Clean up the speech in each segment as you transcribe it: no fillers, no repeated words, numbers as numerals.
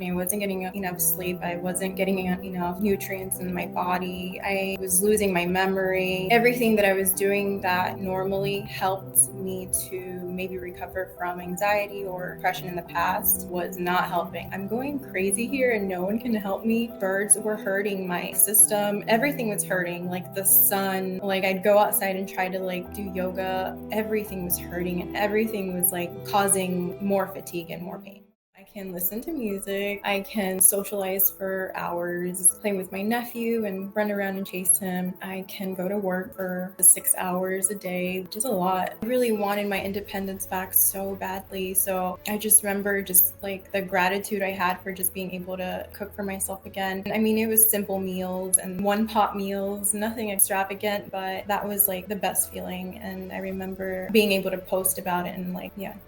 I wasn't getting enough sleep. I wasn't getting enough nutrients in my body. I was losing my memory. Everything that I was doing that normally helped me to maybe recover from anxiety or depression in the past was not helping. I'm going crazy here and no one can help me. Birds were hurting my system. Everything was hurting, like the sun. Like I'd go outside and try to do yoga. Everything was hurting and everything was causing more fatigue and more pain. I can listen to music. I can socialize for hours, playing with my nephew and run around and chase him. I can go to work for 6 hours a day, which is a lot. I really wanted my independence back so badly. So I just remember the gratitude I had for just being able to cook for myself again. I mean, it was simple meals and one pot meals, nothing extravagant, but that was the best feeling. And I remember being able to post about it and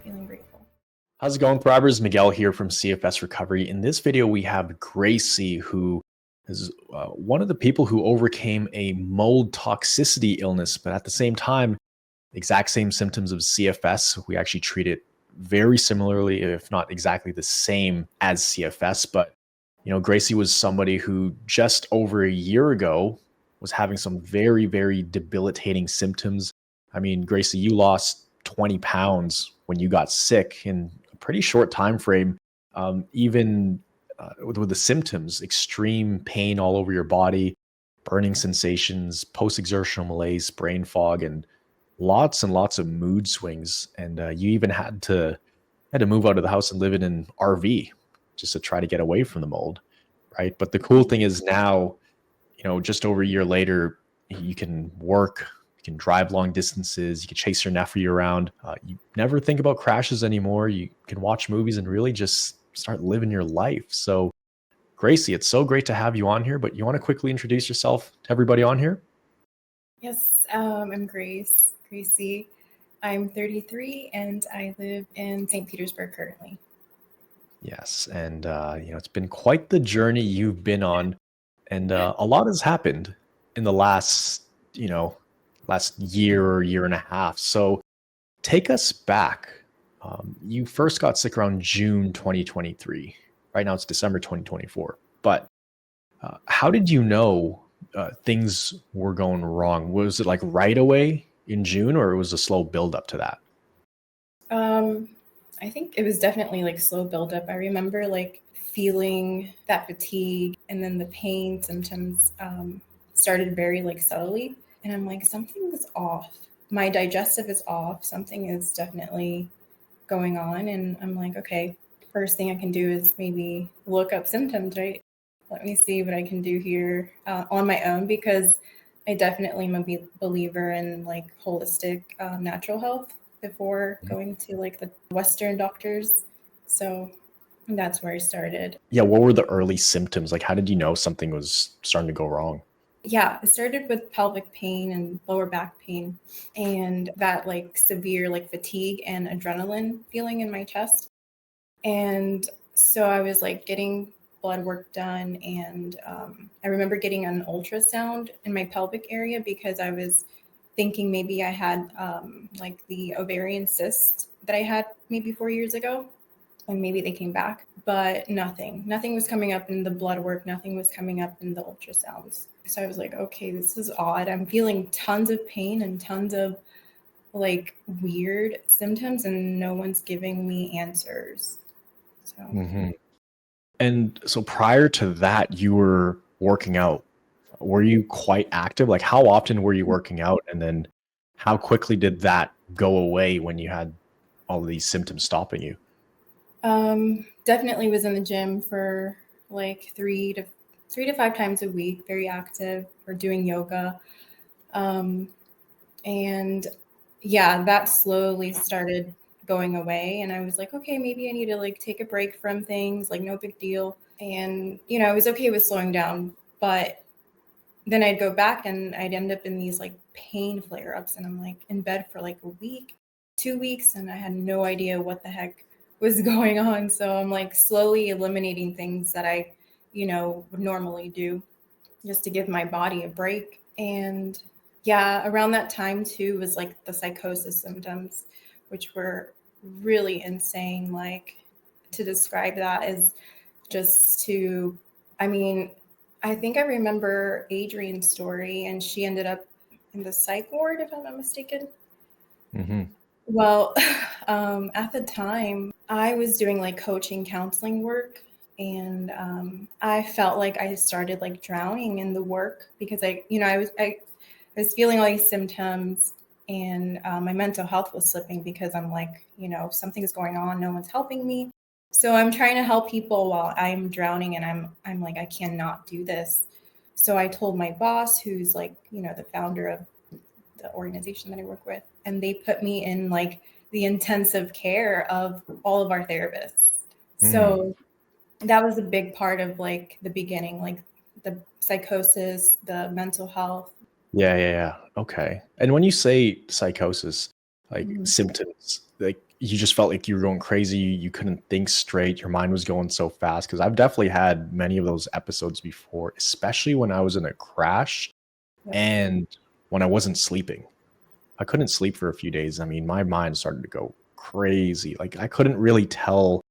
feeling grateful. How's it going, Thrivers? Miguel here from CFS Recovery. In this video, we have Gracie, who is one of the people who overcame a mold toxicity illness, but at the same time, the exact same symptoms of CFS. We actually treat it very similarly, if not exactly the same as CFS. But, Gracie was somebody who just over a year ago was having some very, very debilitating symptoms. I mean, Gracie, you lost 20 pounds when you got sick in a pretty short time frame. Even with the symptoms, extreme pain all over your body, burning sensations, post-exertional malaise, brain fog, and lots of mood swings. And you even had to move out of the house and live in an RV just to try to get away from the mold, right? But the cool thing is now, just over a year later, you can work, you can drive long distances, you can chase your nephew around. You never think about crashes anymore. You can watch movies and really just start living your life. So, Gracie, it's so great to have you on here, but you want to quickly introduce yourself to everybody on here? Yes, I'm Gracie. I'm 33 and I live in St. Petersburg currently. Yes, and it's been quite the journey you've been on, and a lot has happened in the last year or year and a half. So take us back. You first got sick around June 2023. Right now it's December 2024. But how did you know things were going wrong? Was it right away in June, or it was a slow build up to that? I think it was definitely slow buildup. I remember feeling that fatigue and then the pain symptoms started very subtly. And I'm like, something is off. My digestive is off. Something is definitely going on. And I'm like, okay, first thing I can do is maybe look up symptoms, right? Let me see what I can do here on my own, because I definitely am a believer in holistic natural health before going to the Western doctors. So that's where I started. Yeah, what were the early symptoms? How did you know something was starting to go wrong? Yeah, it started with pelvic pain and lower back pain and that severe fatigue and adrenaline feeling in my chest. And so I was getting blood work done, and I remember getting an ultrasound in my pelvic area because I was thinking maybe I had the ovarian cyst that I had maybe 4 years ago, and maybe they came back, but nothing was coming up in the blood work. Nothing was coming up in the ultrasounds. So I was like, okay, this is odd. I'm feeling tons of pain and tons of weird symptoms, and no one's giving me answers. So Mhm. And so prior to that, you were working out. Were you quite active? How often were you working out? And then how quickly did that go away when you had all of these symptoms stopping you? definitely was in the gym for 3 to 5 times a week, very active, or doing yoga. Um, and yeah, that slowly started going away. And I was like, okay, maybe I need to take a break from things, no big deal. And, I was okay with slowing down, but then I'd go back and I'd end up in these pain flare ups, and I'm in bed for a week, 2 weeks, and I had no idea what the heck was going on. So I'm slowly eliminating things that I, would normally do just to give my body a break. And yeah, around that time too was the psychosis symptoms, which were really insane. To describe that is just to, I mean, I think I remember Adrian's story, and she ended up in the psych ward, if I'm not mistaken. Mm-hmm. Well, at the time, I was doing like coaching counseling work, and I felt like I started like drowning in the work because I was feeling all these symptoms, and my mental health was slipping because I'm like, something's going on, no one's helping me. So I'm trying to help people while I'm drowning, and I'm like, I cannot do this. So I told my boss, who's like, the founder of the organization that I work with, and they put me in like the intensive care of all of our therapists. Mm. So that was a big part of like the beginning, like the psychosis, the mental health. Yeah. Okay. And when you say psychosis, like Mhm. symptoms, like you just felt like you were going crazy, you couldn't think straight, your mind was going so fast. Because I've definitely had many of those episodes before, especially when I was in a crash Yep. and when I wasn't sleeping. I couldn't sleep for a few days. I mean, my mind started to go crazy. Like I couldn't really tell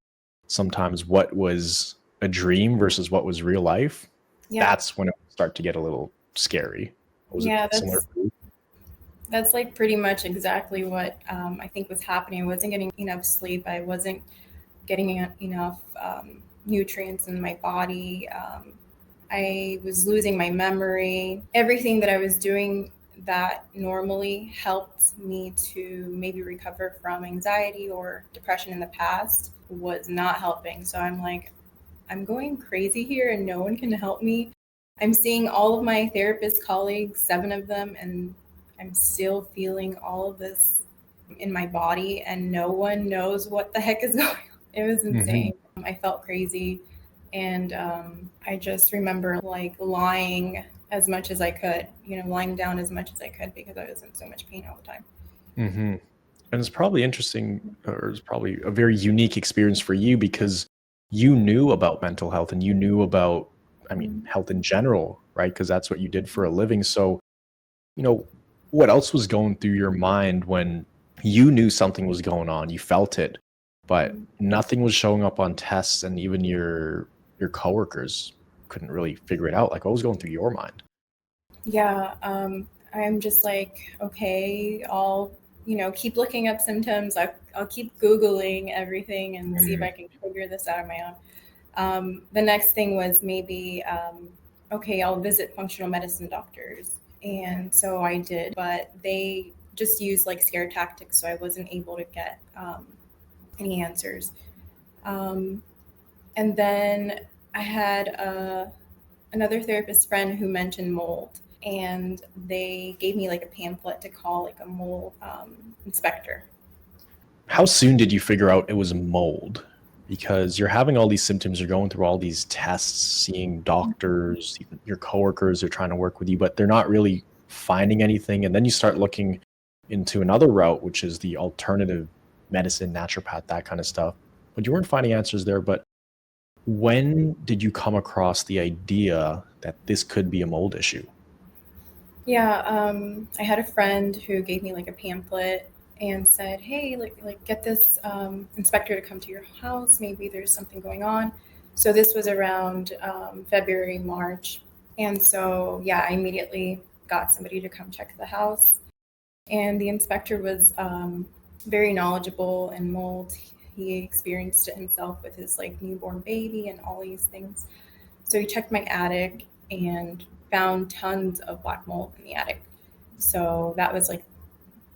sometimes what was a dream versus what was real life. Yeah. That's when it would start to get a little scary. Was it Yeah, similar for you? that's like pretty much exactly what I think was happening. I wasn't getting enough sleep. I wasn't getting enough nutrients in my body. I was losing my memory. Everything that I was doing that normally helped me to maybe recover from anxiety or depression in the past was not helping. So I'm like, I'm going crazy here and no one can help me. I'm seeing all of my therapist colleagues, 7 of them, and I'm still feeling all of this in my body, and no one knows what the heck is going on. It was Mhm. insane. I felt crazy. And I just remember like lying as much as I could, lying down as much as I could because I was in so much pain all the time. Mhm. And it's probably interesting, or it's probably a very unique experience for you because you knew about mental health and you knew about, I mean, Mhm. health in general, right? Because that's what you did for a living. So, you know, what else was going through your mind when you knew something was going on? You felt it, but nothing was showing up on tests, and even your coworkers couldn't really figure it out. Like, what was going through your mind? Yeah, I'm just like, okay, I'll, keep looking up symptoms. I'll keep Googling everything and see if I Mm. can figure this out on my own. The next thing was maybe, okay, I'll visit functional medicine doctors. And so I did, but they just used like scare tactics. So I wasn't able to get any answers. Um, and then I had another therapist friend who mentioned mold, and they gave me like a pamphlet to call like a mold inspector. How soon did you figure out it was mold? Because you're having all these symptoms, you're going through all these tests, seeing doctors, even your coworkers are trying to work with you, but they're not really finding anything. And then you start looking into another route, which is the alternative medicine, naturopath, that kind of stuff. But you weren't finding answers there. But when did you come across the idea that this could be a mold issue? Yeah, I had a friend who gave me like a pamphlet and said, "Hey, like get this inspector to come to your house. Maybe there's something going on." So this was around February, March, and so yeah, I immediately got somebody to come check the house, and the inspector was very knowledgeable in mold. He experienced it himself with his like newborn baby and all these things. So he checked my attic and found tons of black mold in the attic. So that was like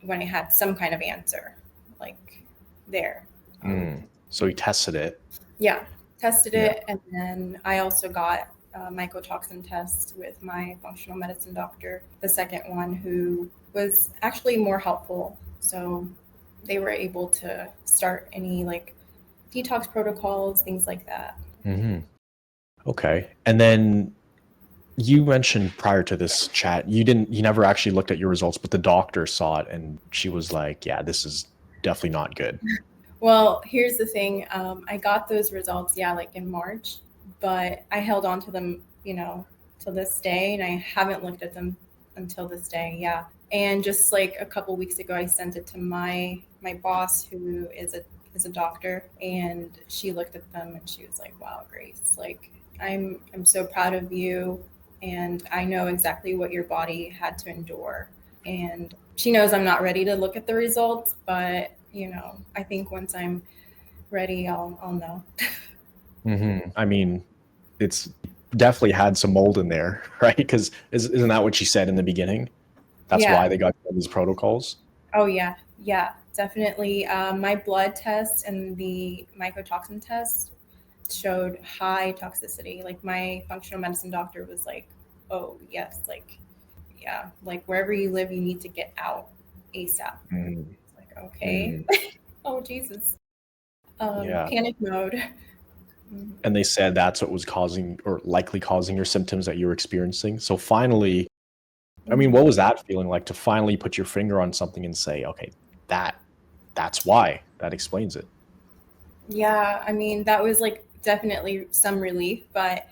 when I had some kind of answer, like there. Um, So he tested it. yeah, tested Yeah. it, and then I also got a mycotoxin test with my functional medicine doctor, the second one, who was actually more helpful. So they were able to start any like detox protocols, things like that. Hmm. Okay. And then you mentioned prior to this chat, you never actually looked at your results, but the doctor saw it and she was like, yeah, this is definitely not good. Well, here's the thing. I got those results, yeah, like in March, but I held on to them, till this day, and I haven't looked at them until this day. Yeah, and just like a couple weeks ago, I sent it to my boss, who is a is a doctor, and she looked at them and she was like, "Wow, Grace, like I'm so proud of you, and I know exactly what your body had to endure." And she knows I'm not ready to look at the results, but I think once I'm ready, I'll know. I mean, it's definitely had some mold in there, right? Because isn't that what she said in the beginning? That's why Yeah. they got these protocols. Oh yeah. Yeah. Definitely. My blood test and the mycotoxin test showed high toxicity. Like my functional medicine doctor was like, "Oh yes, like yeah, like wherever you live, you need to get out ASAP." Mm, It's like okay. mm, Oh Jesus. yeah. Panic mode. And they said that's what was causing or likely causing your symptoms that you were experiencing. So finally, I mean, what Mhm. was that feeling like to finally put your finger on something and say, okay, that's why. That explains it. Yeah, I mean that was like definitely some relief, but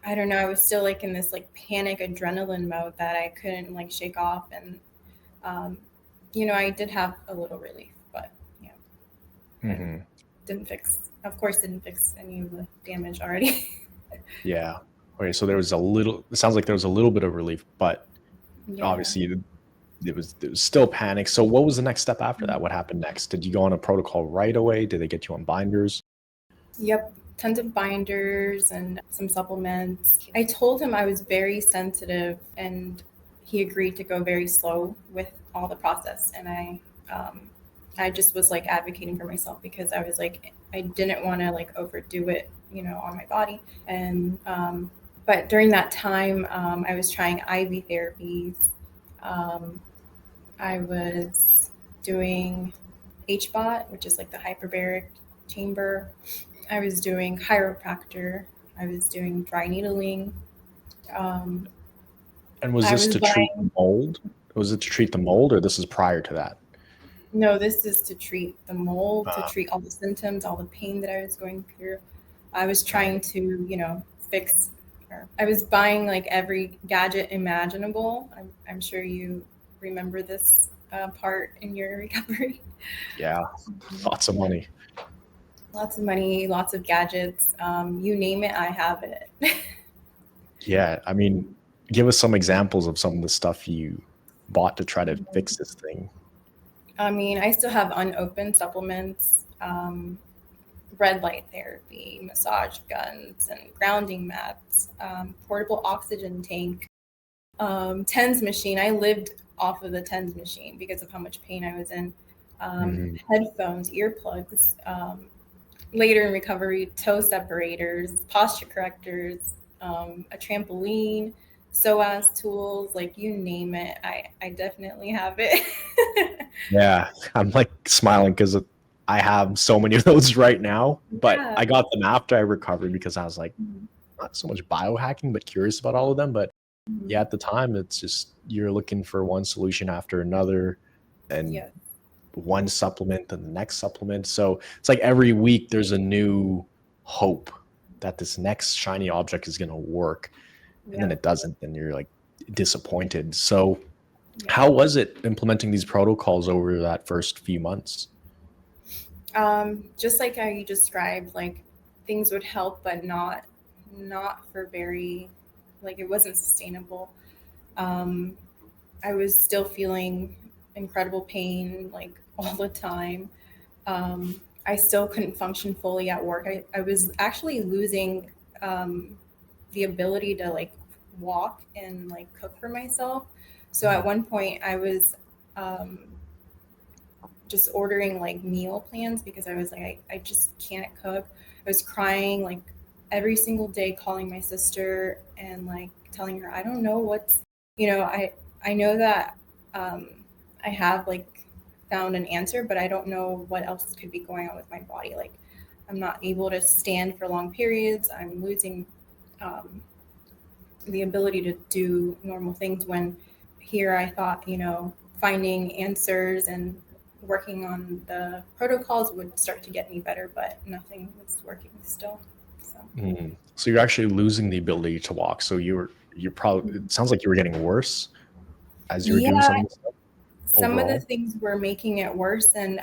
I don't know. I was still like in this like panic adrenaline mode that I couldn't like shake off, and um, I did have a little relief, but yeah, it Hmm. didn't fix. Of course, didn't fix any of the damage already. Yeah. Okay. So there was a little, it sounds like there was a little bit of relief, but Yeah. obviously there was still panic. So what was the next step after that? What happened next? Did you go on a protocol right away? Did they get you on binders? Yep. Tons of binders and some supplements. I told him I was very sensitive, and he agreed to go very slow with all the process. And I just was like advocating for myself because I was like, I didn't want to like overdo it, on my body. And but during that time, I was trying IV therapies. Um, I was doing HBOT, which is like the hyperbaric chamber. I was doing chiropractor. I was doing dry needling. Um, And was I this was to treat buying, the mold? Was it to treat the mold or this is prior to that? no, this is to treat the mold, to Uh, treat all the symptoms, all the pain that I was going through. I was right. trying to, fix her. I was buying like every gadget imaginable. I'm sure you remember this part in your recovery. Yeah. Lots of money. Lots of money, lots of gadgets. You name it, I have it. Yeah. I mean, give us some examples of some of the stuff you bought to try to fix this thing. I mean, I still have unopened supplements, red light therapy, massage guns, and grounding mats, portable oxygen tank, TENS machine. I lived off of the TENS machine because of how much pain I was in. Mhm. Headphones, earplugs, later in recovery, toe separators, posture correctors, a trampoline, psoas tools, like you name it. I definitely have it. Yeah. I'm like smiling because I have so many of those right now, but Yeah. I got them after I recovered because I was like, Mhm. not so much biohacking, but curious about all of them. But yeah, Mhm. at the time, it's just you're looking for one solution after another and Yes. one supplement and the next supplement. So it's like every week there's a new hope that this next shiny object is going to work. And then Yep. it doesn't, and you're like disappointed. So, Yeah. how was it implementing these protocols over that first few months? Just like how you described, like things would help, but not for very, like it wasn't sustainable. Um, I was still feeling incredible pain like all the time. I still couldn't function fully at work. I was actually losing the ability to like walk and like cook for myself. So at Mm. one point, I was um, just ordering like meal plans because I was like, I just can't cook. I was crying like every single day, calling my sister and like telling her, I don't know what's, I know that um, I have like found an answer, but I don't know what else could be going on with my body. Like, I'm not able to stand for long periods. I'm losing um, the ability to do normal things when here I thought, finding answers and working on the protocols would start to get me better, but nothing was working still. So, Mm. So you're actually losing the ability to walk. So you're probably, it sounds like you were getting worse as you were doing some yeah, of this stuff. some of the overall? things were making it worse. And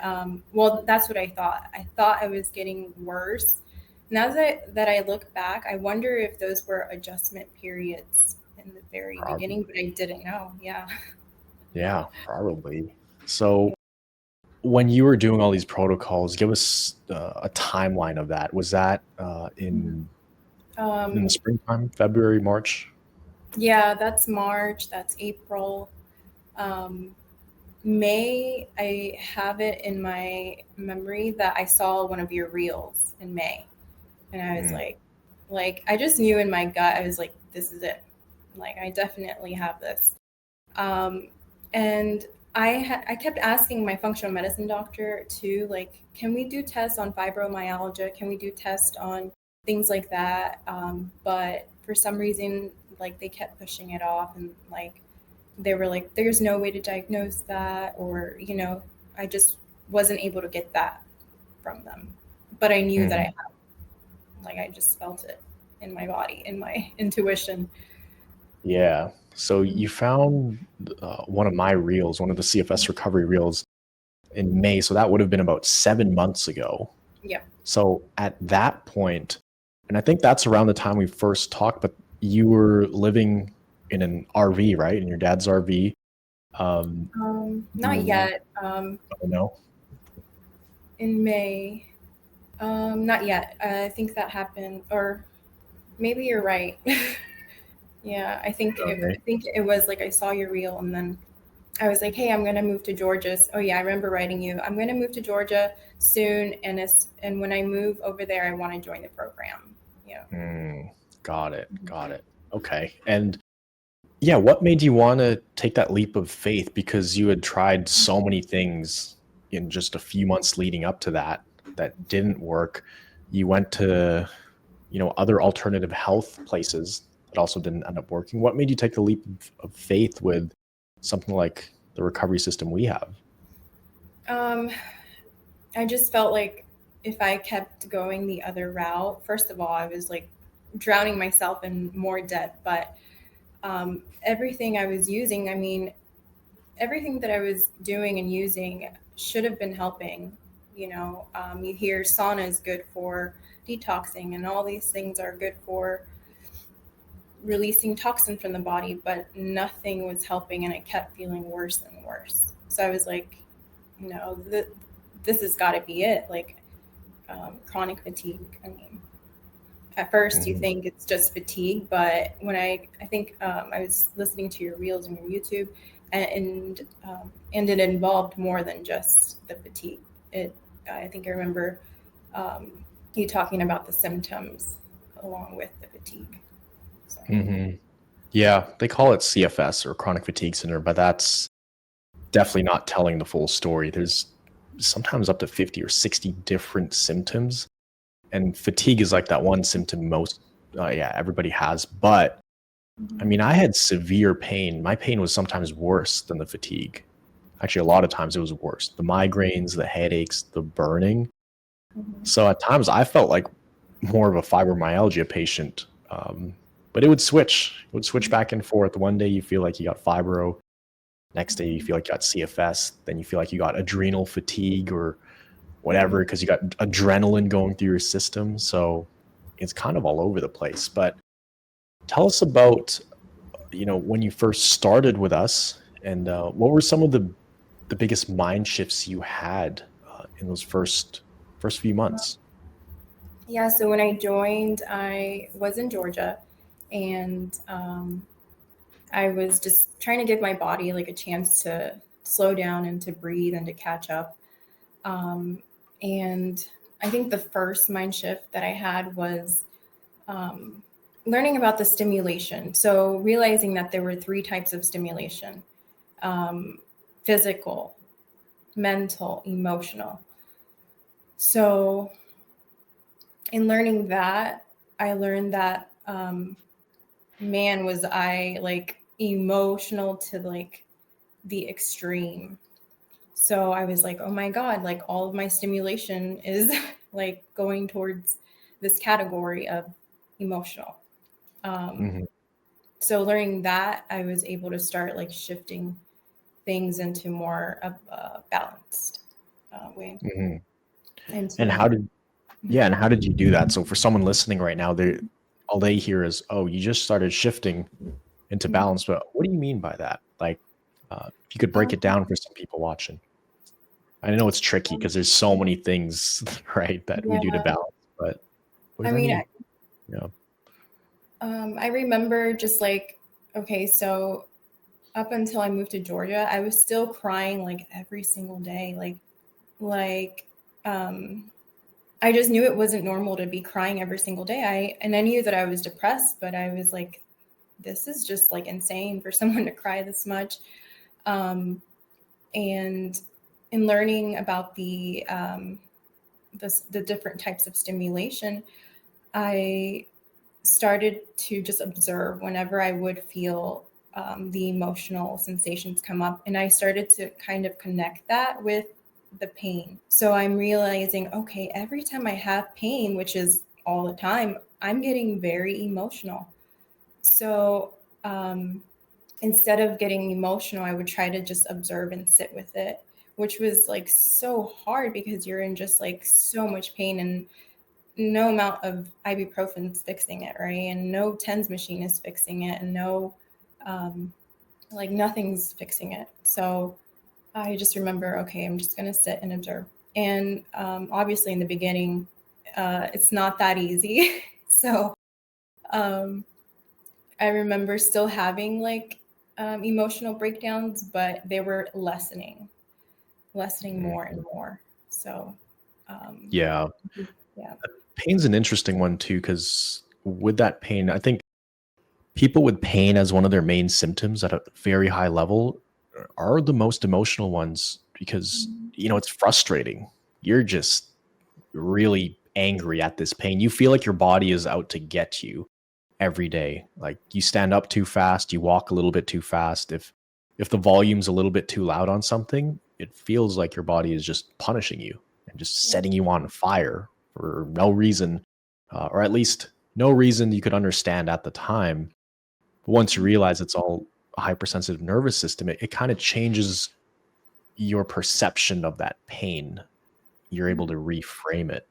well, that's what I thought. I thought I was getting worse. Now that I look back, I wonder if those were adjustment periods in the very Probably. beginning, but I didn't know. Yeah. Yeah, probably. So when you were doing all these protocols, give us a timeline of that. Was that in the Um, springtime, February, March? yeah, that's March, that's April. Um, May, I have it in my memory that I saw one of your reels in May. And I was Mm, like I just knew in my gut, I was like, this is it. Like I definitely have this. Um, and I kept asking my functional medicine doctor too, like, can we do tests on fibromyalgia? Can we do tests on things like that? But for some reason, like they kept pushing it off, and like they were like, there's no way to diagnose that, or I just wasn't able to get that from them. But I knew that mhm. like I just felt it in my body, in my intuition. Yeah. So you found one of my reels, one of the CFS recovery reels in May. So that would have been about 7 months ago. Yeah. So at that point, and I think that's around the time we first talked, but you were living in an RV, right? In your dad's RV. Not You, yet. oh no. In May. Not yet. I think that happened, or maybe you're right. Yeah, Okay. I think it was like I saw your reel, and then I was like, "Hey, I'm gonna move to Georgia." Oh yeah, I remember writing you. I'm gonna move to Georgia soon, and when I move over there, I want to join the program. Yeah. Mm, got it. Got it. Okay. And yeah, what made you want to take that leap of faith? Because you had tried so many things in just a few months leading up to that that didn't work. You went to, other alternative health places that also didn't end up working. What made you take the leap of faith with something like the recovery system we have? Um, I just felt like if I kept going the other route, first of all, I was like drowning myself in more debt. But everything I was using, I mean, everything that I was doing and using should have been helping. You hear sauna is good for detoxing, and all these things are good for releasing toxin from the body, but nothing was helping, and I kept feeling worse and worse. So I was like, this has got to be it. Like chronic fatigue. I mean, at first you Mhm. think it's just fatigue, but when I think I was listening to your reels and your YouTube, and it involved more than just the fatigue. It I think I remember um, you talking about the symptoms along with the fatigue. So Mhm. Yeah, they call it CFS or chronic fatigue syndrome, but that's definitely not telling the full story. There's sometimes up to 50 or 60 different symptoms, and fatigue is like that one symptom most yeah, everybody has. But I mhm, mean, I had severe pain. My pain was sometimes worse than the fatigue. Actually, a lot of times it was worse. The migraines, the headaches, the burning. mhm, So at times I felt like more of a fibromyalgia patient. But it would switch. It would switch back and forth. One day you feel like you got fibro. Next day you mhm, feel like you got CFS. Then you feel like you got adrenal fatigue or mhm. whatever because you got adrenaline going through your system. So it's kind of all over the place. But tell us about, when you first started with us, and what were some of the biggest mind shifts you had in those first few months? Yeah, so when I joined, I was in Georgia, and I was just trying to give my body like a chance to slow down and to breathe and to catch up. Um, and I think the first mind shift that I had was um, learning about the stimulation. So realizing that there were three types of stimulation: um, physical, mental, emotional. So in learning that, I learned that man, was I like emotional to like the extreme. So I was like, oh my God, like all of my stimulation is like going towards this category of emotional. Um, Mhm. so learning that, I was able to start like shifting. things into more of a balanced way. Mhm. And And to how did and how did you do that? So for someone listening right now, they all they hear is, "Oh, you just started shifting into balance." But what do you mean by that? Like, if you could break it um, down for some people watching. I know it's tricky because there's so many things, right, that we do to yeah, balance. But was I there mean, any? Yeah. I remember just like, okay, so up until I moved to Georgia, I was still crying like every single day. Like, um, I just knew it wasn't normal to be crying every single day. I knew that I was depressed, but I was like, this is just like insane for someone to cry this much. Um, and in learning about the different types of stimulation, I started to just observe whenever I would feel the emotional sensations come up. And I started to kind of connect that with the pain. So I'm realizing, okay, every time I have pain, which is all the time, I'm getting very emotional. So instead of getting emotional, I would try to just observe and sit with it, which was like so hard because you're in just like so much pain and no amount of ibuprofen is fixing it, right? And no TENS machine is fixing it, and no, like nothing's fixing it. So I just remember, okay, I'm just gonna sit and observe. And obviously, in the beginning, it's not that easy. So um, I remember still having like emotional breakdowns, but they were lessening more and Mhm. more. So um, Yeah. yeah. Pain's an interesting one too, because with that pain, I think people with pain as one of their main symptoms at a very high level are the most emotional ones because, it's frustrating. You're just really angry at this pain. You feel like your body is out to get you every day. Like you stand up too fast, you walk a little bit too fast. If the volume's a little bit too loud on something, it feels like your body is just punishing you and just Yeah. setting you on fire for no reason, or at least no reason you could understand at the time. But once you realize it's all a hypersensitive nervous system, it kind of changes your perception of that pain. You're able to reframe it.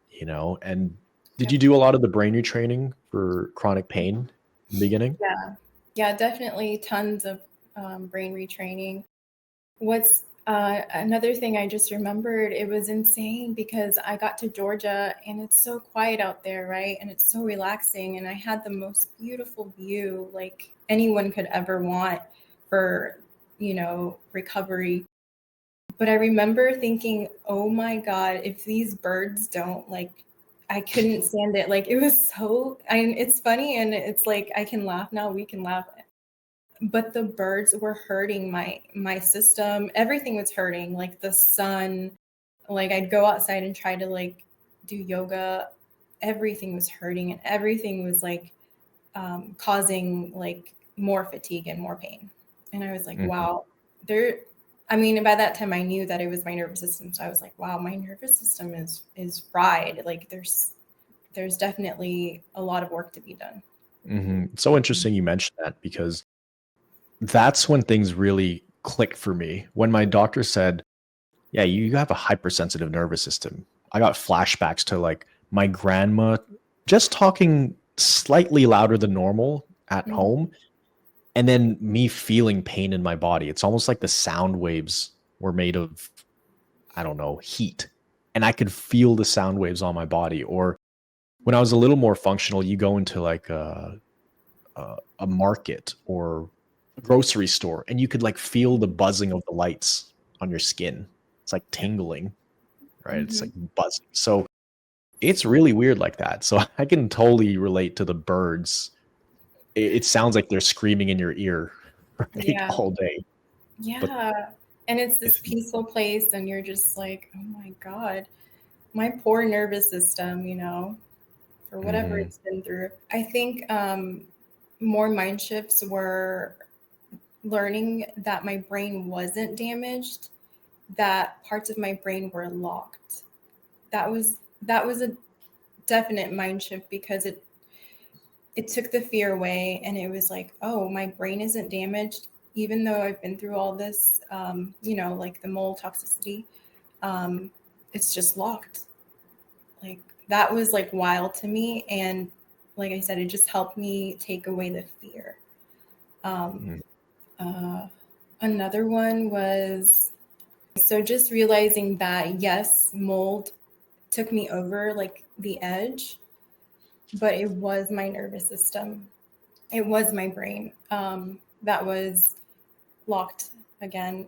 And did Yeah. you do a lot of the brain retraining for chronic pain in the beginning? Yeah. Yeah, definitely tons of brain retraining. What's another thing I just remembered, it was insane because I got to Georgia and it's so quiet out there, right? And it's so relaxing. And I had the most beautiful view like anyone could ever want for, recovery. But I remember thinking, oh my God, if these birds don't like, I couldn't stand it. Like it was it's funny and it's like I can laugh now, we can laugh, but the birds were hurting my system. Everything was hurting, like the sun. Like I'd go outside and try to like do yoga. Everything was hurting and everything was like causing like more fatigue and more pain. And I was like, Mhm. wow, there. I mean, by that time I knew that it was my nervous system. So I was like, wow, my nervous system is fried. Like there's definitely a lot of work to be done. Mhm. It's so interesting you mentioned that because that's when things really clicked for me. When my doctor said, "Yeah, you have a hypersensitive nervous system." I got flashbacks to like my grandma just talking slightly louder than normal at Mhm. home and then me feeling pain in my body. It's almost like the sound waves were made of, I don't know, heat. And I could feel the sound waves on my body. Or when I was a little more functional, you go into like a market or a grocery store and you could like feel the buzzing of the lights on your skin. It's like Yeah. tingling, right? It's like Mhm. buzzing. So it's really weird like that. So I can totally relate to the birds. It sounds like they're screaming in your ear, right, Yeah. all day. But Yeah. And it's this if peaceful place, and you're just like, oh my God, my poor nervous system, for whatever Mhm, it's been through. I think more mind shifts were learning that my brain wasn't damaged, that parts of my brain were locked. That was a definite mind shift because it took the fear away and it was like, oh, my brain isn't damaged. even though I've been through all this, like the mold toxicity, it's just locked. Like that was like wild to me. And like I said, it just helped me take away the fear. Um, Another one was so just realizing that, yes, mold took me over like the edge, but it was my nervous system. It was my brain that was locked again.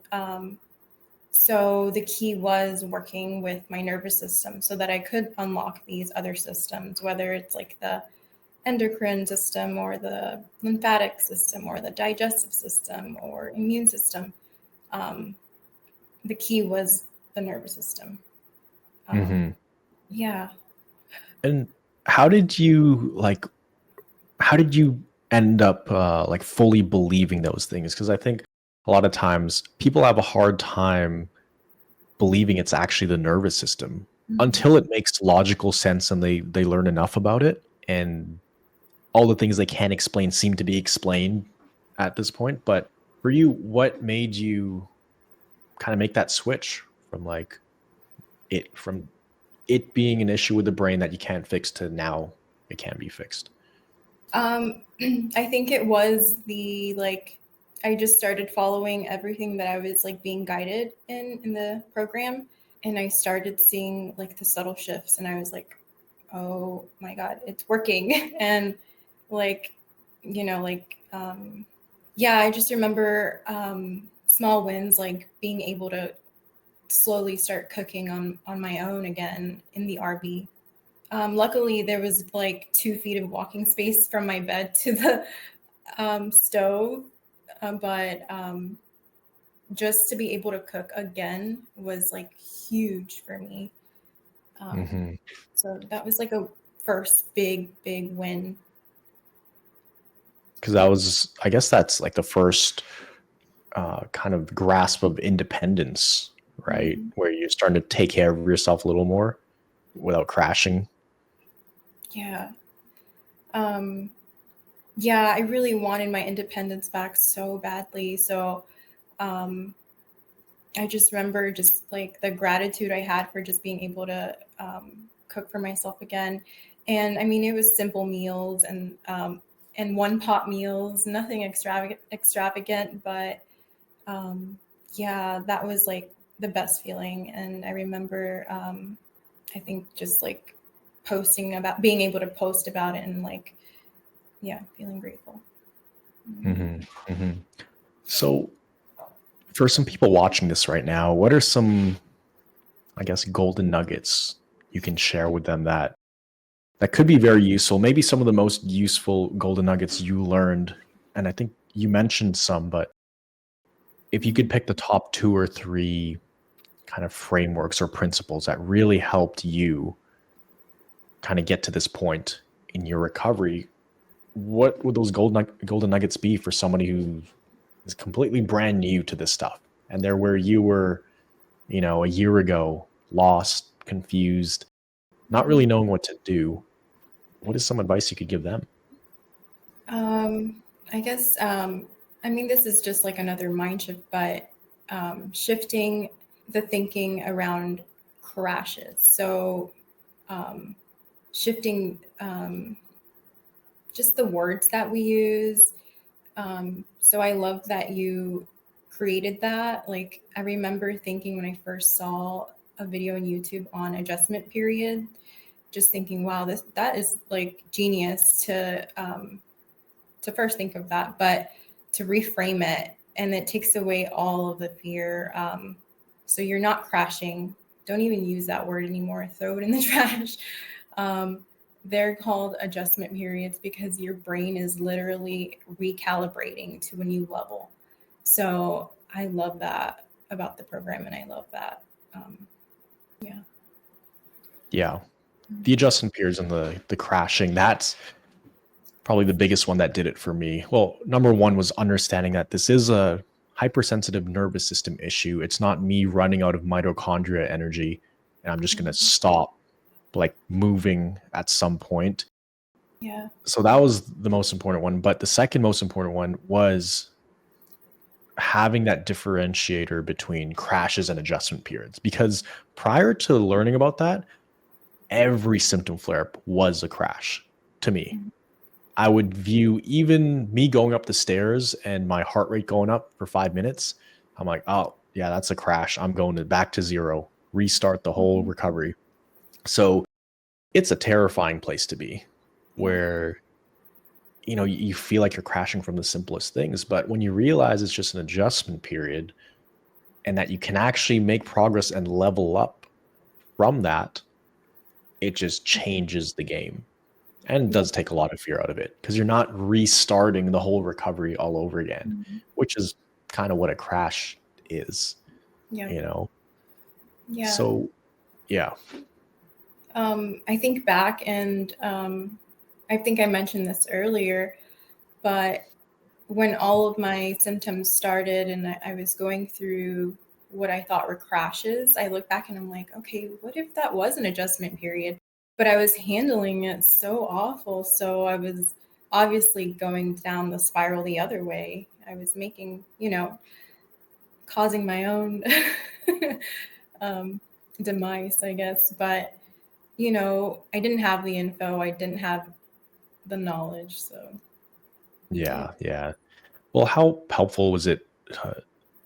So the key was working with my nervous system so that I could unlock these other systems, whether it's like the endocrine system or the lymphatic system or the digestive system or immune system. Um, the key was the nervous system. Mm-hmm. Yeah. And how did you end up like fully believing those things? Because I think a lot of times people have a hard time believing it's actually the nervous system until it makes logical sense and they learn enough about it, and all the things they can't explain seem to be explained at this point. But for you, what made you kind of make that switch from it being an issue with the brain that you can't fix to now it can be fixed? I think it was I just started following everything that I was like being guided in the program, and I started seeing like the subtle shifts, and I was like, oh my God, it's working. And like, yeah, I just remember small wins, like being able to slowly start cooking on my own again in the RV. Luckily, there was like 2 feet of walking space from my bed to the stove, but just to be able to cook again was like huge for me. So that was like a first big win. Because that was, I guess that's like the first kind of grasp of independence, right? Where you're starting to take care of yourself a little more without crashing. Yeah. Yeah, I really wanted my independence back so badly. So I just remember just like the gratitude I had for just being able to cook for myself again. And I mean, it was simple meals and one pot meals, nothing extravagant, but yeah, that was like the best feeling. And I remember, I think just like posting about being able to post about it and like, yeah, feeling grateful. So for some people watching this right now, what are some, I guess, golden nuggets you can share with them that could be very useful? Maybe some of the most useful golden nuggets you learned, and I think you mentioned some, but if you could pick the top 2 or 3 kind of frameworks or principles that really helped you kind of get to this point in your recovery, what would those golden nuggets be for somebody who is completely brand new to this stuff and they're where you were, a year ago, lost, confused, not really knowing what to do? What is some advice you could give them? I guess, I mean, this is just like another mind shift, but shifting the thinking around crashes. So shifting just the words that we use. So I love that you created that. Like, I remember thinking when I first saw a video on YouTube on adjustment period, just thinking, wow, that is like genius to first think of that, but to reframe it, and it takes away all of the fear. So you're not crashing. Don't even use that word anymore. Throw it in the trash. They're called adjustment periods because your brain is literally recalibrating to a new level. So I love that about the program, and I love that. Yeah. Yeah. The adjustment periods and the crashing, that's probably the biggest one that did it for me. Well, number one was understanding that this is a hypersensitive nervous system issue. It's not me running out of mitochondria energy and I'm just going to stop like moving at some point. Yeah. So that was the most important one. But the second most important one was having that differentiator between crashes and adjustment periods, because prior to learning about that, every symptom flare up was a crash to me. Mhm. I would view even me going up the stairs and my heart rate going up for 5 minutes. I'm like, oh, yeah, that's a crash. I'm going back to zero, restart the whole Mhm. recovery. So it's a terrifying place to be Yeah. where, you feel like you're crashing from the simplest things. But when you realize it's just an adjustment period and that you can actually make progress and level up from that, it just changes the game. And Yep. does take a lot of fear out of it because you're not restarting the whole recovery all over again, Mhm. which is kind of what a crash is, Yep. you know? Yeah. So, yeah. I think back and I think I mentioned this earlier, but when all of my symptoms started and I was going through what I thought were crashes, I look back and I'm like, okay, what if that was an adjustment period? But I was handling it so awful. So I was obviously going down the spiral the other way. I was making, causing my own um, demise, I guess. But, I didn't have the info, I didn't have the knowledge. So, yeah. Yeah. Yeah. Well, how helpful was it uh,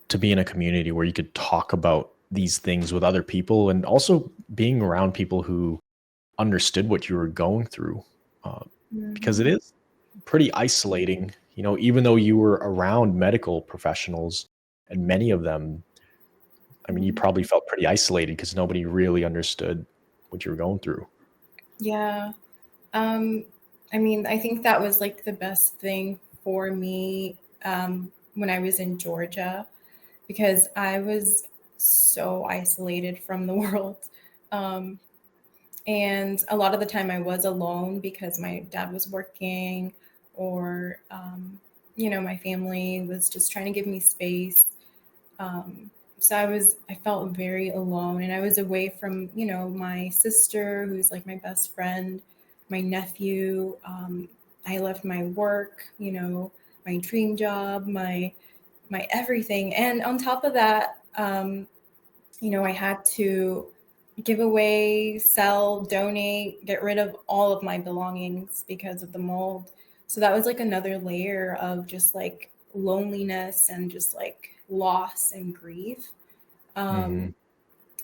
to be in a community where you could talk about these things with other people and also being around people who understood what you were going through? Uh, because it Mhm. is pretty isolating, even though you were around medical professionals and many of them, I mean, you Mhm. probably felt pretty isolated because nobody really understood what you were going through. Yeah. Um, I mean, I think that was like the best thing for me when I was in Georgia because I was so isolated from the world. Um, and a lot of the time I was alone because my dad was working or, my family was just trying to give me space. Um, so I felt very alone and I was away from, my sister, who's like my best friend, my nephew. I left my work, my dream job, my everything. And on top of that, I had to give away, sell, donate, get rid of all of my belongings because of the mold. So that was like another layer of just like loneliness and just like loss and grief. Hmm. Um,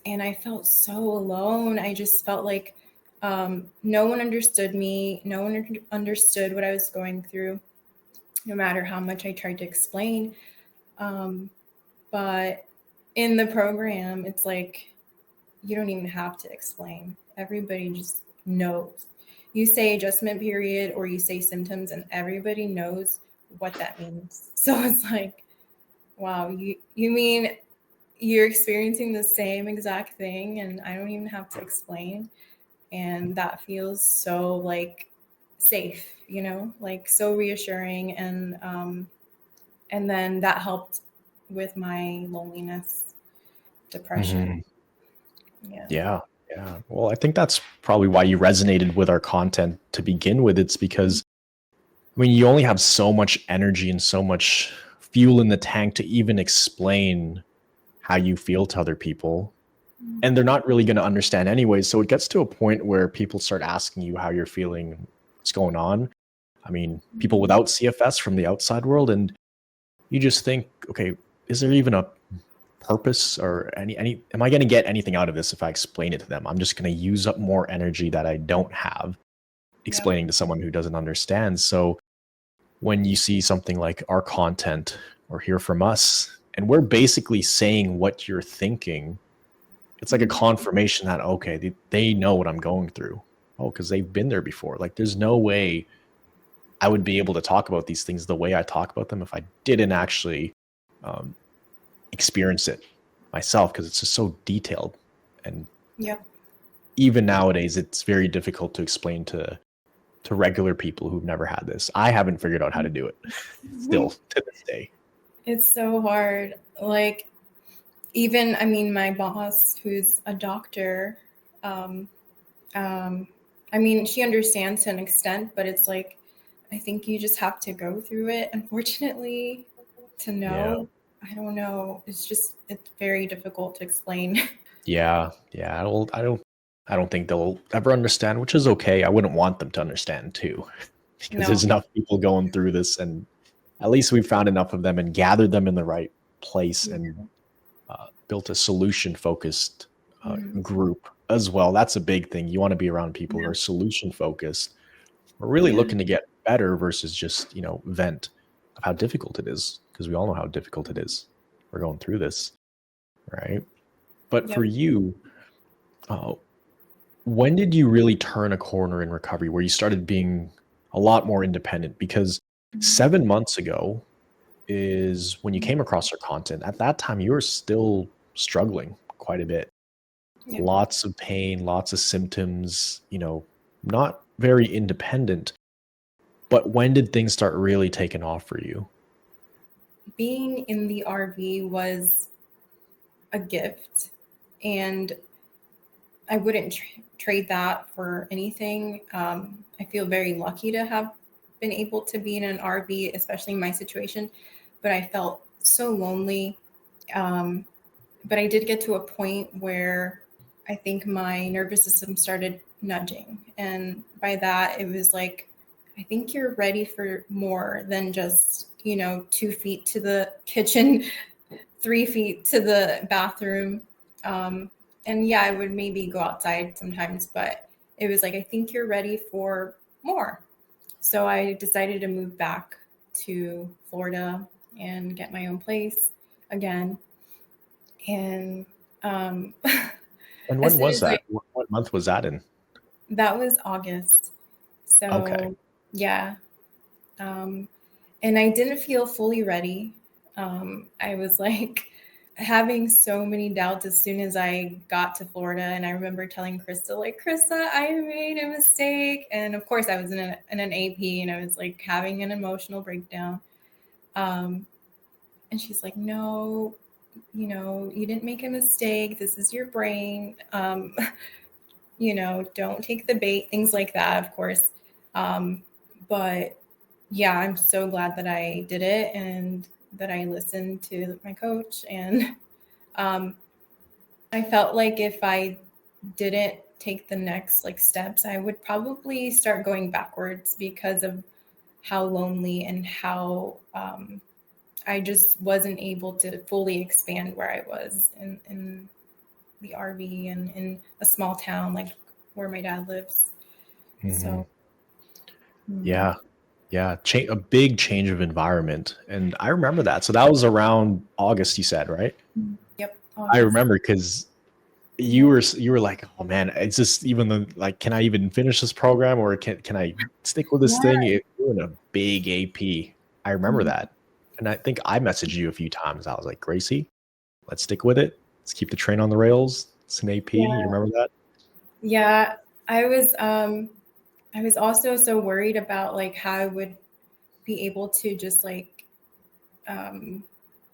and I felt so alone. I just felt like no one understood me. No one understood what I was going through, no matter how much I tried to explain. Um, but in the program, it's like you don't even have to explain. Everybody just knows. You say adjustment period or you say symptoms, and everybody knows what that means. So it's like, wow, you mean you're experiencing the same exact thing, and I don't even have to explain. And that feels so like safe, like so reassuring, and then that helped with my loneliness, depression. Hmm. Yeah. Yeah. Yeah. Well, I think that's probably why you resonated with our content to begin with. It's because, I mean, you only have so much energy and so much fuel in the tank to even explain how you feel to other people. And they're not really going to understand anyway. So it gets to a point where people start asking you how you're feeling, what's going on. I mean, people Mhm. without CFS from the outside world, and you just think, okay, is there even a purpose or any am I going to get anything out of this if I explain it to them? I'm just going to use up more energy that I don't have Yep. explaining to someone who doesn't understand. So when you see something like our content or hear from us and we're basically saying what you're thinking, it's like a Mhm. confirmation that okay, they know what I'm going through. Oh, because they've been there before. Like there's no way I would be able to talk about these things the way I talk about them if I didn't actually um, experience it myself, because it's just so detailed. And Yep. even nowadays, it's very difficult to explain to regular people who've never had this. I haven't figured out how to do it still to this day. It's so hard. Like, even, I mean, my boss, who's a doctor, um, um, I mean, she understands to an extent, but it's like, I think you just have to go through it, unfortunately, to Yeah. know. I don't know. It's very difficult to explain. Yeah, yeah. I don't think they'll ever understand, which is okay. I wouldn't want them to understand too, because No. there's enough people going through this, and at least we found enough of them and gathered them in the right place and built a solution focused Mhm. group as well. That's a big thing. You want to be around people who Yeah. are solution focused. We're really Yeah. looking to get better versus just, vent of how difficult it is, because we all know how difficult it is. We're going through this, right? But for Yep. you, uh, when did you really turn a corner in recovery where you started being a lot more independent? Because Mhm. 7 months ago is when you came across our content. At that time, you were still struggling quite a bit. Yep. Lots of pain, lots of symptoms, not very independent. But when did things start really taking off for you? Being in the RV was a gift, and I wouldn't trade that for anything. I feel very lucky to have been able to be in an RV, especially in my situation, but I felt so lonely. Um, but I did get to a point where I think my nervous system started nudging. And by that, it was like, I think you're ready for more than just, 2 feet to the kitchen, 3 feet to the bathroom. Um, and yeah, I would maybe go outside sometimes, but it was like, I think you're ready for more. So I decided to move back to Florida and get my own place again. And And as when soon was as I, that? What month was that in? that was August. Okay. So yeah. Um, and I didn't feel fully ready. I was like having so many doubts as soon as I got to Florida. And I remember telling Krista, like, Krista, I made a mistake. And of course, I was in an AP and I was like having an emotional breakdown. Um, and she's like, no, you didn't make a mistake. This is your brain. Don't take the bait, things like that, of course. But yeah, I'm so glad that I did it and that I listened to my coach. And um, I felt like if I didn't take the next like steps, I would probably start going backwards because of how lonely and how I just wasn't able to fully expand where I was in the RV and in a small town like where my dad lives. Hmm. So, mm, Yeah. Yeah. A big change of environment. And I remember that. So that was around August, you said, right? yep, I August. remember because you Yeah. were like, oh man, it's just even though like, can I even finish this program or can I stick with this Yeah. thing? You're in a big AP. I remember Mhm. that. And I think I messaged you a few times. I was like, Gracie, let's stick with it. Let's keep the train on the rails. It's an AP. Yeah. You remember that? Yeah. I was also so worried about like how I would be able to just like um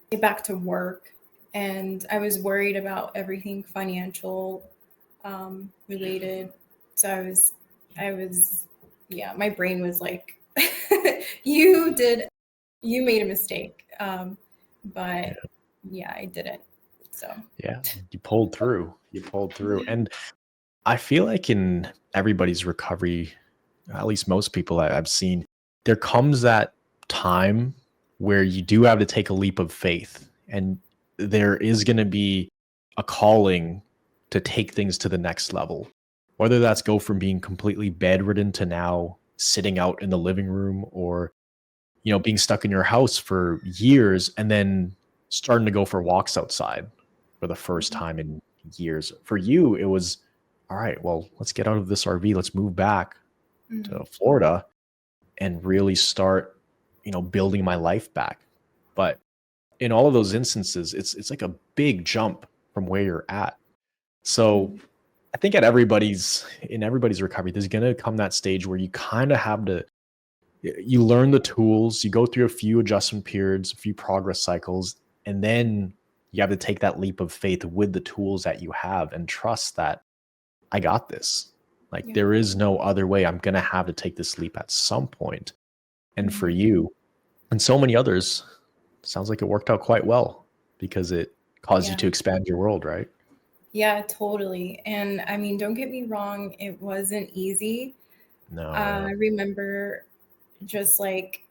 get back to work. And I was worried about everything financial related. So I was yeah, my brain was like you did you made a mistake. But yeah, I didn't. So Yeah, you pulled through. You pulled through. And I feel like in everybody's recovery, at least most people I've seen, there comes that time where you do have to take a leap of faith. And there is going to be a calling to take things to the next level. Whether that's go from being completely bedridden to now sitting out in the living room or being stuck in your house for years and then starting to go for walks outside for the first time in years. For you, it was all right, well, let's get out of this RV. Let's move back to mhm. Florida and really start, building my life back. But in all of those instances, it's like a big jump from where you're at. So Mhm. I think in everybody's recovery, there's gonna come that stage where you kind of have to you learn the tools, you go through a few adjustment periods, a few progress cycles, and then you have to take that leap of faith with the tools that you have and trust that I got this. Like Yeah. there is no other way. I'm going to have to take this leap at some point. And for Mhm. you and so many others, sounds like it worked out quite well. because it caused you Yeah. to expand your world, right? Yeah, totally. And I mean, don't get me wrong, it wasn't easy. No, I yeah. remember just like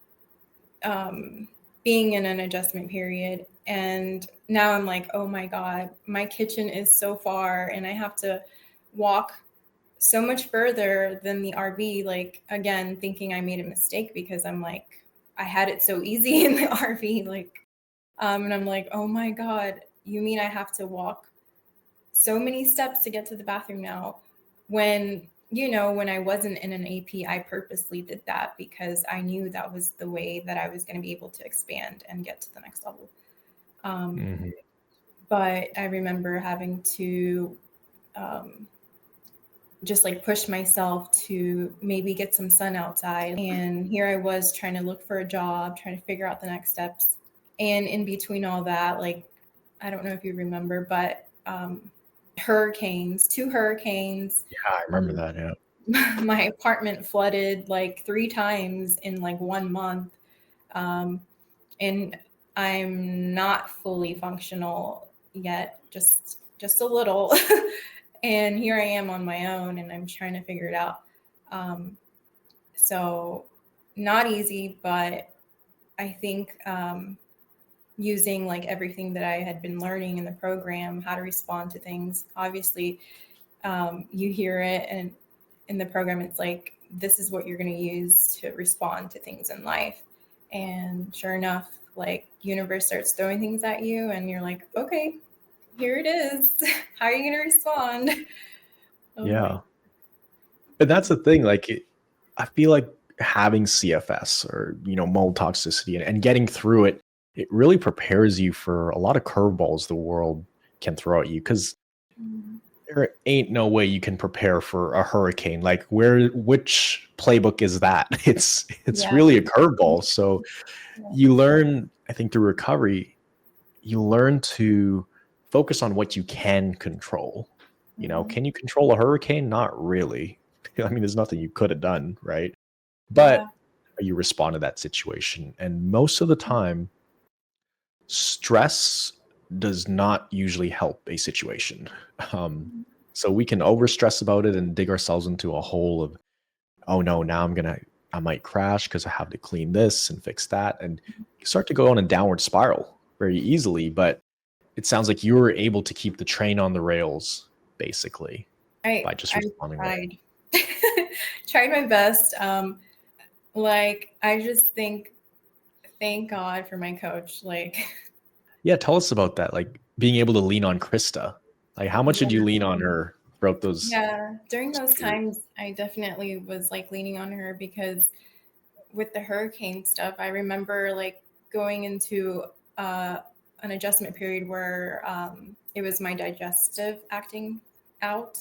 um, being in an adjustment period. And now I'm like, oh my God, my kitchen is so far and I have to walk so much further than the RV. Like, again, thinking I made a mistake because I'm like, I had it so easy in the RV. Like, and I'm like, oh my God, you mean I have to walk so many steps to get to the bathroom now? When, when I wasn't in an AP, I purposely did that because I knew that was the way that I was going to be able to expand and get to the next level. Um, Mhm. but I remember having to just like push myself to maybe get some sun outside. And here I was trying to look for a job, trying to figure out the next steps. And in between all that, like, I don't know if you remember, but hurricanes, two hurricanes. Yeah, I remember Um, that. Yeah. my apartment flooded like 3 times in like 1 month. Um, and I'm not fully functional yet, just a little. And here I am on my own, and I'm trying to figure it out. Um, so not easy, but I think using like everything that I had been learning in the program, how to respond to things. Obviously, you hear it, and in the program, it's like this is what you're going to use to respond to things in life. And sure enough, like universe starts throwing things at you, and you're like, okay, here it is. How are you going to respond? Oh my. Yeah. And that's the thing. Like, I feel like having CFS or, mold toxicity and getting through it, it really prepares you for a lot of curveballs the world can throw at you. Because there ain't no way you can prepare for a hurricane. Like, which playbook is that? It's Yeah. really a curveball. So you learn, I think, through recovery, you learn to focus on what you can control. Can you control a hurricane? Not really. I mean, there's nothing you could have done, right? Yeah. But you respond to that situation. And most of the time, stress does not usually help a situation. Um, so we can overstress about it and dig ourselves into a hole of, oh no, now I might crash because I have to clean this and fix that. And you start to go on a downward spiral very easily. But it sounds like you were able to keep the train on the rails, basically, by just I responding well. tried. Tried my best. Like I just think thank God for my coach. Like Yeah, tell us about that. Like being able to lean on Krista. Like how much did you yeah. lean on her throughout Yeah, during those those periods? times I definitely was like leaning on her because with the hurricane stuff, I remember like going into uh an adjustment period where it was my digestive acting out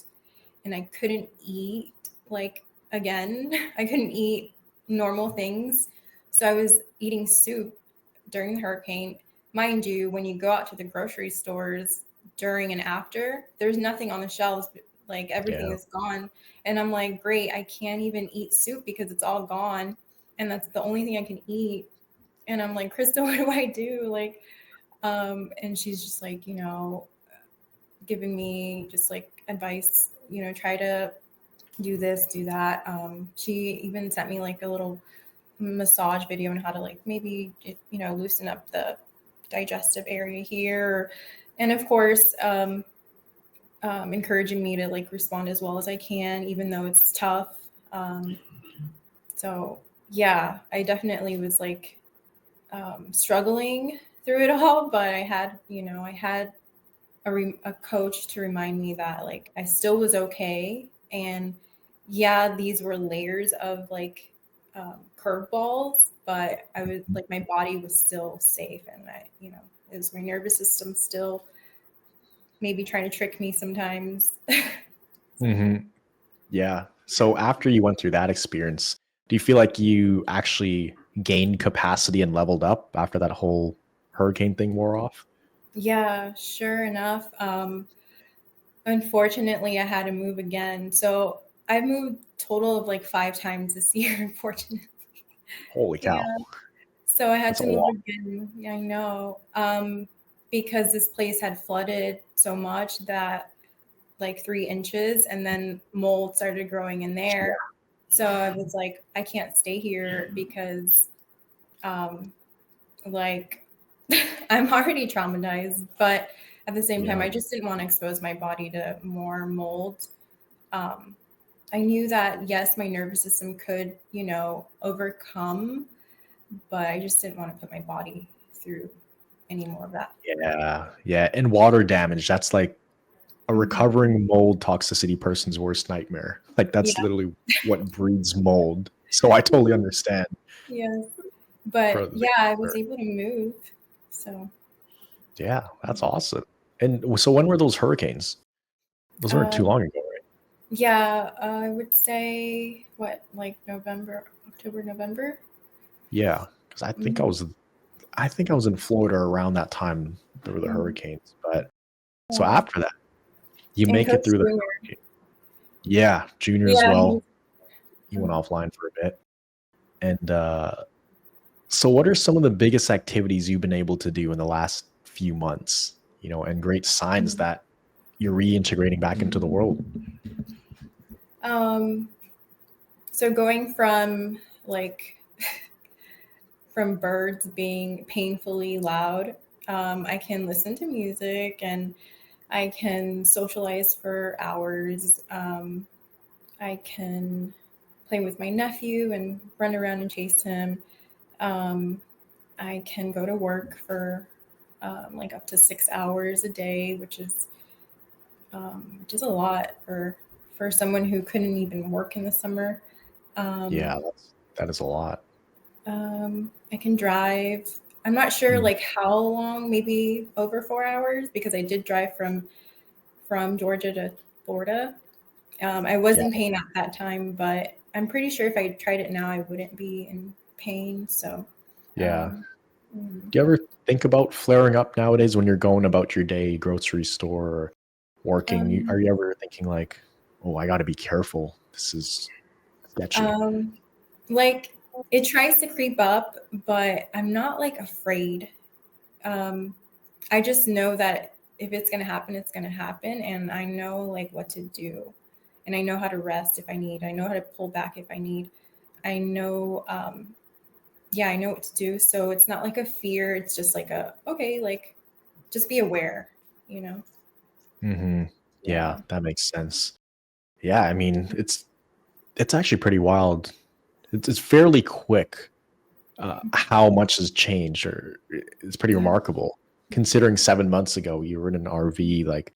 and I couldn't eat like again. I couldn't eat normal things. So I was eating soup during the hurricane. Mind you, when you go out to the grocery stores during and after, there's nothing on the shelves, like everything Yeah. is gone. And I'm like, great, I can't even eat soup because it's all gone. And that's the only thing I can eat. And I'm like, Krista, what do I do? Like, and she's just like, giving me just like advice, try to do this, do that. She even sent me like a little massage video on how to like maybe loosen up the digestive area here, and of course encouraging me to like respond as well as I can, even though it's tough. So yeah, I definitely was like struggling through it all, but I had a coach to remind me that like I still was okay. And yeah, these were layers of like curveballs, but I was like, my body was still safe. And it was my nervous system still maybe trying to trick me sometimes. So, Hmm. Yeah. So after you went through that experience, do you feel like you actually gained capacity and leveled up after that whole hurricane thing wore off? yeah, sure enough. Unfortunately, I had to move again. So I've moved total of like 5 times this year, unfortunately. Holy cow. Yeah. So I had That's a to move lot. again. Yeah, I know. because this place had flooded so much that like 3 inches, and then mold started growing in there. So I was like, I can't stay here because like I'm already traumatized, but at the same time, Yeah. I just didn't want to expose my body to more mold. Um, I knew that, yes, my nervous system could, overcome, but I just didn't want to put my body through any more of that. Yeah. Yeah. And water damage, that's like a Mhm. recovering mold toxicity person's worst nightmare. Like that's Yeah. literally what breeds mold. So I totally understand Yes. for But the yeah, I was concern. able to move. So, Yeah, that's awesome. And so when were those hurricanes? Those weren't too um, long ago, right? yeah, I would say what, like November, October, November. Yeah, because I think I Mhm. was I think I was in Florida around that time there were the Mhm. hurricanes. But so Yeah. after that, you And make it Coach through the Junior. hurricane. Yeah, Junior as Yeah. well. He went offline for a bit. And so what are some of the biggest activities you've been able to do in the last few months? And great signs Mhm. that you're reintegrating back into the world. Um, so going from like from birds being painfully loud, I can listen to music and I can socialize for hours. I can play with my nephew and run around and chase him. Um, I can go to work for like up to 6 hours a day, which is a lot for someone who couldn't even work in the summer. Um, Yeah, that is a lot. I can drive. I'm not sure Mm. like how long, maybe over 4 hours, because I did drive from Georgia to Florida. I was Yeah, in pain at that time, but I'm pretty sure if I tried it now, I wouldn't be in pain. So, yeah. um, mm, Do you ever think about flaring up nowadays when you're going about your day, grocery store, or working? um, Are you ever thinking like, "Oh, I got to be careful. This is sketchy." um, like it tries to creep up, but I'm not like afraid. Um, I just know that if it's gonna happen, it's gonna happen, and I know like what to do, and I know how to rest if I need. I know how to pull back if I need. I know, yeah, I know what to do. So it's not like a fear. It's just like a okay, like just be aware, you know? Hmm. Yeah, Yeah. that makes sense. Yeah, I mean, it's actually pretty wild. It's fairly quick how much has changed, or it's pretty Yeah. remarkable considering 7 months ago you were in an RV, like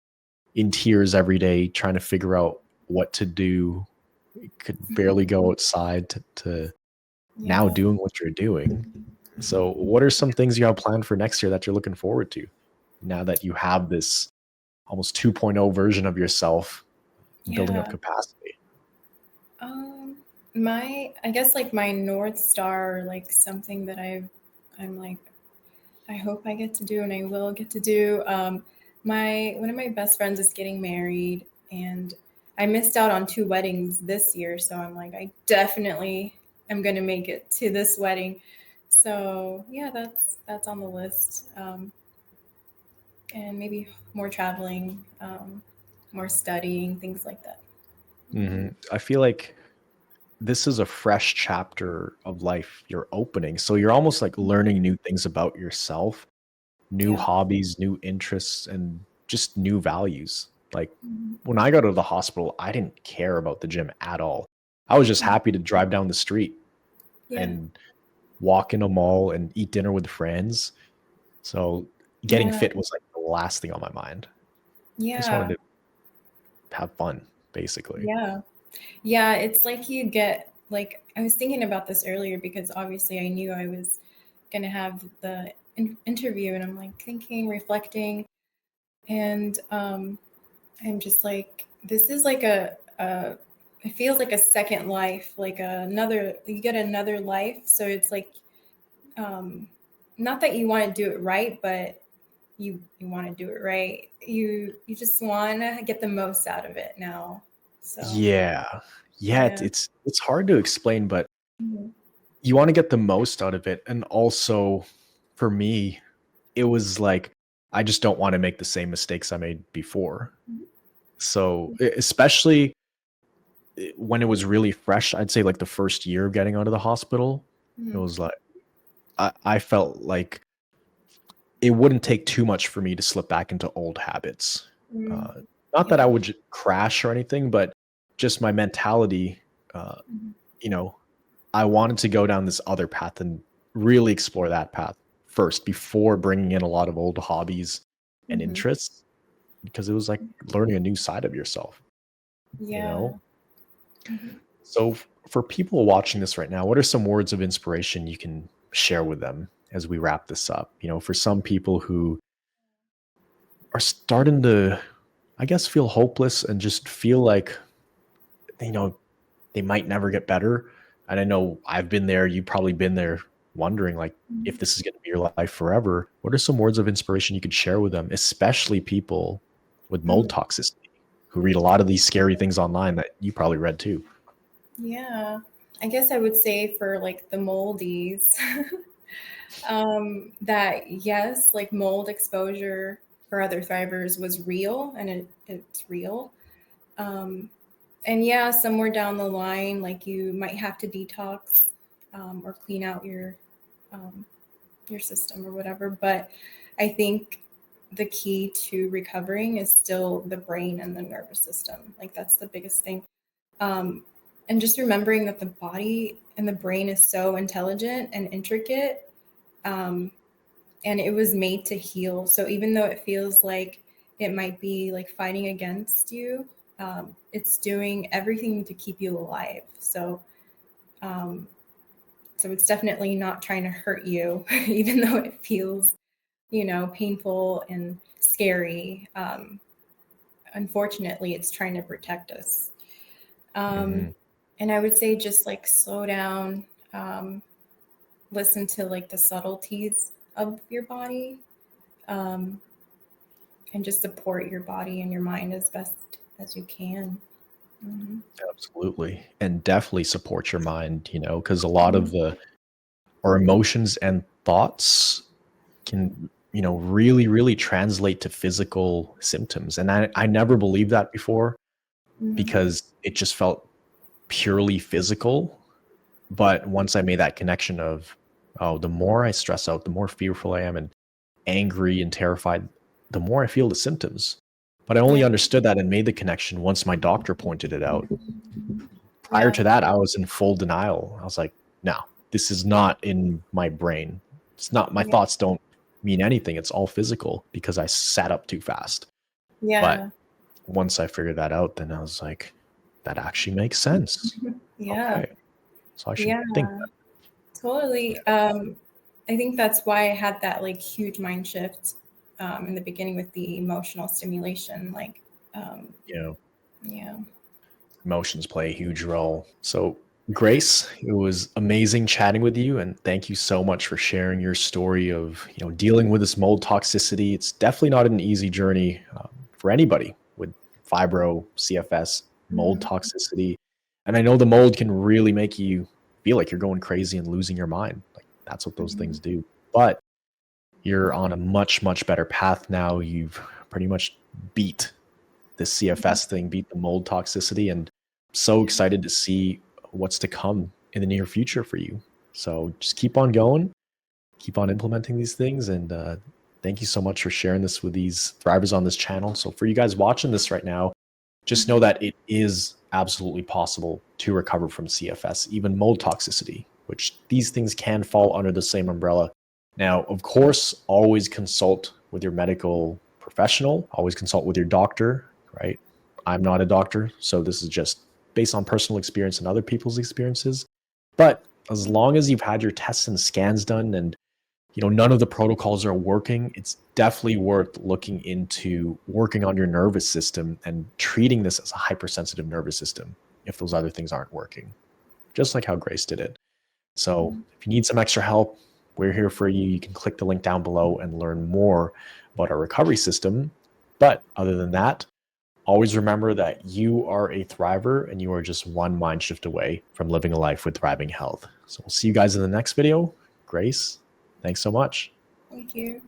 in tears every day, trying to figure out what to do. You could barely go outside to now Yeah. doing what you're doing. So, what are some things you have planned for next year that you're looking forward to now that you have this almost 2.0 version of yourself building up Yeah. capacity? Um, I guess like my North Star, like something that I'm like, I hope I get to do and I will get to do. My one of my best friends is getting married, and I missed out on 2 weddings this year, so I'm like, I definitely am gonna make it to this wedding. So yeah, that's on the list. And maybe more traveling, more studying, things like that. I feel like this is a fresh chapter of life you're opening. So, you're almost like learning new things about yourself, new Yeah. hobbies, new interests, and just new values. Like Mhm. when I go to the hospital, I didn't care about the gym at all. I was just happy to drive down the street Yeah. and walk in a mall and eat dinner with friends. So getting Yeah. fit was like the last thing on my mind. I just wanted Yeah. to have fun, basically. Yeah. Yeah. It's like you get, like, I was thinking about this earlier because obviously I knew I was going to have the interview, and I'm like thinking, reflecting, and I'm just like, this is like it feels like a second life, like another, you get another life. So it's like, um, not that you want to do it right, but you want to do it right. You just want to get the most out of it now. So Yeah. Yeah, yeah. it's hard to explain, but Mhm. you want to get the most out of it. And also for me, it was like I just don't want to make the same mistakes I made before. Mhm. So especially when it was really fresh, I'd say like the first year of getting out of the hospital, it Mhm. was like I felt like it wouldn't take too much for me to slip back into old habits. Mhm. Uh, Not that I Yeah. would crash or anything, but just my mentality. Uh, Mhm. you know, I wanted to go down this other path and really explore that path first before bringing in a lot of old hobbies and Mhm. interests, because it was like learning a new side of yourself, you Yeah. know? Mhm. So for people watching this right now, what are some words of inspiration you can share with them as we wrap this up? For some people who are starting to, I guess, feel hopeless and just feel like, you know, they might never get better. And I know I've been there, you've probably been there, wondering like if Mhm. this is going to be your life forever. What are some words of inspiration you could share with them, especially people with mold Mhm. toxicity who read a lot of these scary things online that you probably read too? Yeah. I guess I would say for like the moldies, that yes, like mold exposure for other thrivers was real and it's real. Um, and yeah, somewhere down the line, like you might have to detox or clean out um, your system or whatever. But I think the key to recovering is still the brain and the nervous system. Like that's the biggest thing. Um, and just remembering that the body and the brain is so intelligent and intricate, um, and it was made to heal. So even though it feels like it might be like fighting against you, it's doing everything to keep you alive. Um, so it's definitely not trying to hurt you, even though it feels, painful and scary. Unfortunately, it's trying to protect us. Um, Mhm. and I would say just like slow down, um, listen to like the subtleties of your body, um, and just support your body and your mind as best as you can. Mm-hmm. Absolutely. And definitely support your mind, because a lot Mm-hmm. of our emotions and thoughts can, really, really translate to physical symptoms. And I never believed that before Mm-hmm. because it just felt purely physical. But once I made that connection of, oh, the more I stress out, the more fearful I am and angry and terrified, the more I feel the symptoms. But I only Yeah. understood that and made the connection once my doctor pointed it out. Prior Yeah. to that, I was in full denial. I was like, no, this is not in my brain. It's not, my Yeah. thoughts don't mean anything. It's all physical because I sat up too fast. But Yeah. once I figured that out, then I was like, that actually makes sense. Yeah. Okay. So I should Yeah. think Totally. I think that's why I had that like huge mind shift in the beginning with the emotional stimulation. Like, um, that, yeah. emotions play a huge role. So, Grace, it was amazing chatting with you, and thank you so much for sharing your story of dealing with this mold toxicity. It's definitely not an easy journey for anybody with fibro, CFS, mold Mhm. toxicity, and I know the mold can really make you feel like you're going crazy and losing your mind. Like that's what those things Mhm. do. But you're on a much, much better path now. You've pretty much beat the Mhm. CFS thing, beat the mold toxicity, and so Yeah. excited to see what's to come in the near future for you. So just keep on going, keep on implementing these things, and thank you so much for sharing this with these thrivers on this channel. So for you guys watching this right now, just know Mhm. that it is absolutely possible to recover from CFS, even mold toxicity, which these things can fall under the same umbrella. Now, of course, always consult with your medical professional, always consult with your doctor, right? I'm not a doctor, so this is just based on personal experience and other people's experiences. But as long as you've had your tests and scans done and none of the protocols are working, it's definitely worth looking into working on your nervous system and treating this as a hypersensitive nervous system if those other things aren't working, just like how Grace did it. So if you need some extra help, we're here for you. You can click the link down below and learn more about our recovery system. But other than that, always remember that you are a thriver and you are just one mind shift away from living a life with thriving health. So we'll see you guys in the next video. Grace, thanks so much. Thank you.